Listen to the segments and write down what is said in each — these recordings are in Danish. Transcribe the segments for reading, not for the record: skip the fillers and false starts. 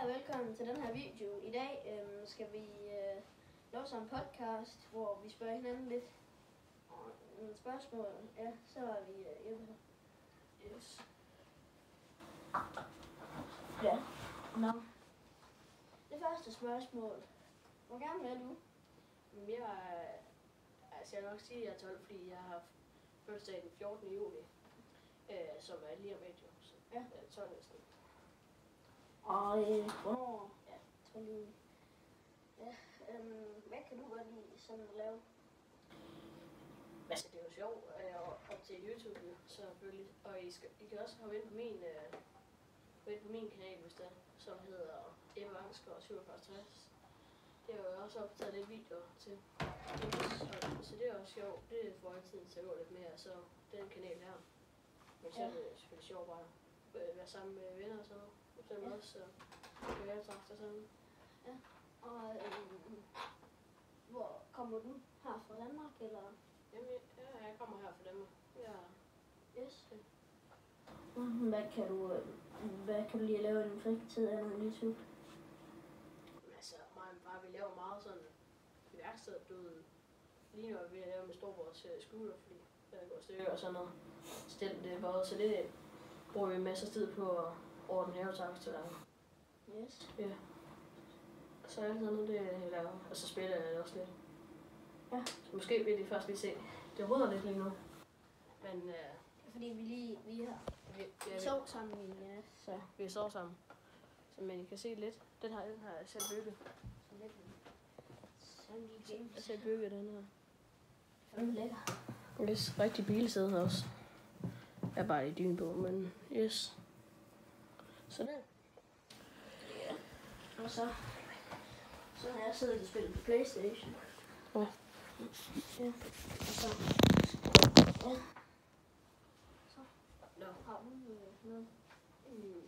Hej og velkommen til den her video. I dag skal vi lave sådan en podcast, hvor vi spørger hinanden lidt nogle spørgsmål. Ja, så er vi hjemme her. Yes. Ja, nå. Det første spørgsmål. Hvor gammel er du? Jeg vil nok sige, at jeg er 12, fordi jeg har fødselsdag den 14. juli, som er lige om et år. Så Ja. jeg er 12 næsten. Og hvornår? Ja, 12 juli. Ja, hvad kan du godt lide sådan at lave? Altså, det er jo sjovt op til YouTube, jo, selvfølgelig. Og I kan også hoppe ind på min kanal, hvis det er, som hedder Ebbe Vangsgaard 4760. Det er jo også optaget lidt videoer til. Så det er også sjovt. Det får altid til at gå lidt mere, så den kanal her. Men så er det selvfølgelig sjovt bare at være sammen med venner og sådan noget. Og så også, så kan jeg trakte sammen. Ja, og hvor kommer du her fra Danmark, eller? Jamen, jeg kommer her fra Danmark. Yes. Hvad kan du lige lave i din fritid af noget YouTube? Altså, mig vi laver meget sådan værksted, du ved. Lige nu er vi ved at lave med storebrors scooter, fordi der går stykker og sådan noget. Stil det både, så det bruger vi masser af tid på at ordne havetakt til dig. Yes. Ja. Så alt andet, det jeg laver. Og så spiller jeg det også lidt. Ja. Så måske vil de først lige se. Det ruder lidt lige nu. Men Fordi vi sov sammen i så. Vi sover sammen. Så men I kan se lidt. Den har jeg selv bygget. Sådan lige James. Jeg selv bygget den her. Den er lækker. Yes, rigtig bilsæde også. Jeg er bare i dyn på, men yes. Så det. Ja. Og så har jeg siddet og spillet på PlayStation. Ja. Ja. Og så. Ja. Så. Nå. Har du noget?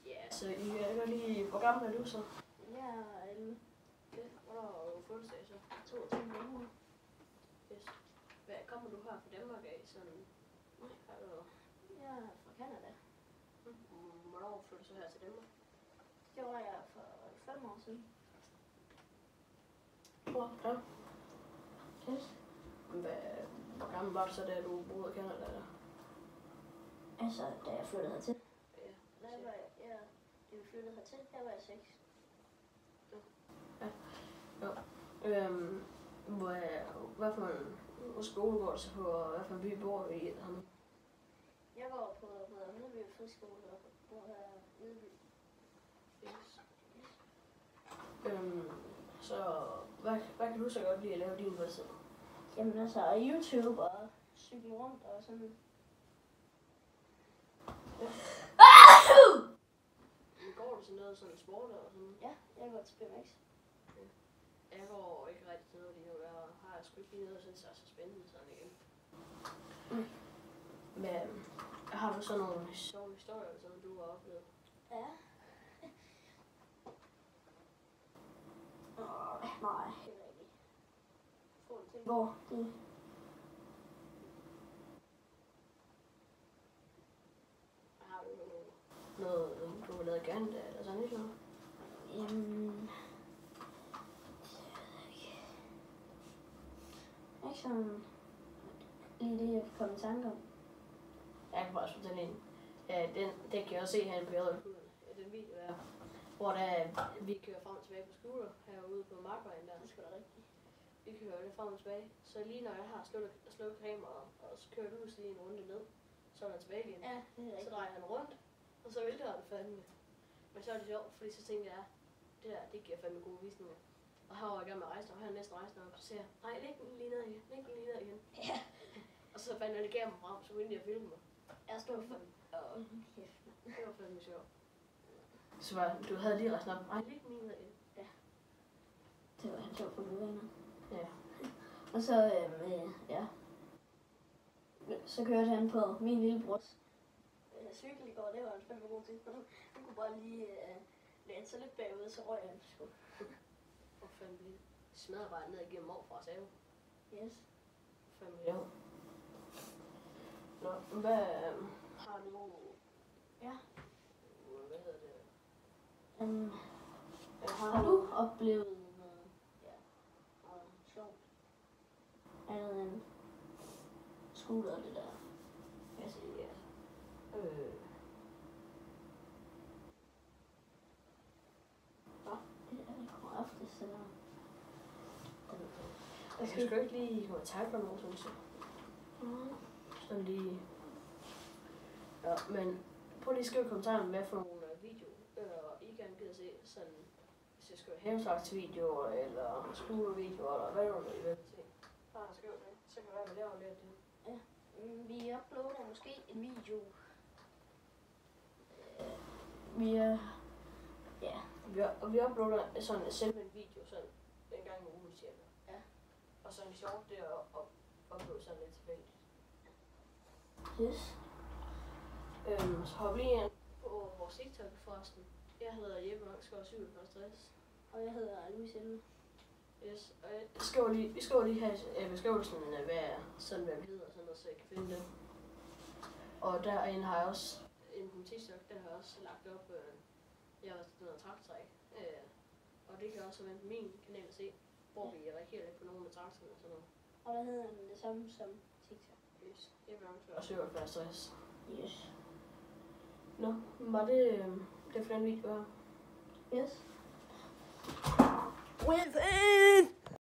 Ja, så I kan godt lige... Hvor gammel er du så? Jeg er 11. Ja, hvornår er du fødselsdag så? 22 år. Yes. Hvad kommer du her fra Danmark af? Sådan... Nej, har du... Jeg er fra Canada. Hvornår flyttede du så her til Danmark? Det var jeg for 5 år siden. Ja. Yes. Hvor gammel var du så, da du boede i Canada? Der? Altså, da jeg flyttede hertil. Ja. Da vi flyttede hertil, der var jeg 6. Hvad for en skole går du så på, og hvad for en by bor du i hernede? Jeg går på Hedeby Friskole og bor her i Hedeby. Yes. Så hvad kan du så godt lide at lave din fritid? Jamen altså, YouTube og cykle rundt og sådan. Går du til noget sådan sport og sådan? Ja, jeg går til BMX. Jeg går ikke rigtig til noget lige nu. Jeg har sgu ikke lige noget, jeg synes er så spændende sådan igen. Men har du så nogle sjove historier, som du har oplevet? Ja. Nej, det er ikke. Få en ting. Hvor? Det. Har du noget du har lavet gerne eller sådan noget? Jamen. Ikke sådan lige det, jeg kom i tanke om. Jeg kan bare fortælle en. Den kan jeg også se herinde på Jørgen. Den video der, hvor vi kører frem og tilbage på scooter herude på Markvejen der. Det er sgu da rigtigt. Vi kører det frem og tilbage. Så lige når jeg har slukket kameraet, og så kører du lige en runde ned, så er der tilbage igen. Ja, det er Så rigtigt. drejer han rundt, og så vælter han fandme. Men så er det sjovt, fordi så tænker jeg, det giver fandme gode visninger. Og her var jeg i gang med at rejse, og her er næsten rejsen op, så siger jeg, nej, læg den lige ned igen, Ja. Og så fandt jeg det kamera frem, så begyndte jeg at filme mig. Jeg stod for kæft. Det var fandme sjovt. Så du havde lige rejsen op, nej, læg den lige ned igen. Det var han sjovt for venner. Ja. Og så, ja. Så kørte han på min lillebrors cykel i går, det var en fandme god ting. Han kunne bare lige læne sig lidt bagud, så røg han sgu. Og fandme lige smadrer bare ned igennem morfars have. Yes. Fandme sjovt. Nå, hvad har du... Ja. Hvad hedder det? Har du oplevet noget, noget sjovt? Andet end scooter og det der? Jeg siger ja. Det er ikke ofte, så Jeg skal sgu ikke lige komme i tanke på nogen, synes jeg. Sådan lige... Ja, men prøv lige at skrive i kommentaren, hvad for nogle videoer I gerne gider se. Sådan, hvis jeg skal havesagsvideoer, eller skurevideoer, eller hvad du vil se. Bare skriv det, så kan det være, at vi laver lidt det. ja. Vi uploader måske en video. Vi uploader sådan selve en video, sådan en gang om ugen cirka. Ja. Og sådan sjovt det at uploade sådan lidt tilfældigt. Yes. Så hop lige ind på vores TikTok forresten. Jeg hedder Jeppe Vangsgaard 4760. Og jeg hedder Louise Elve. Yes, og vi skriver lige her i beskrivelsen, hvad vi hedder, sådan noget, så jeg kan finde det. Og derinde har jeg også en på TikTok, der har jeg også lagt op, jeg har også noget traktortræk. Og det kan også være på min kanal at se, hvor vi reagerer lidt på nogle af traktorerne og sådan noget. Og der hedder den det samme som TikTok. Yes, Jeppe Vangsgaard 4760. Yes. Nå, var det for den video her? Yes. With it!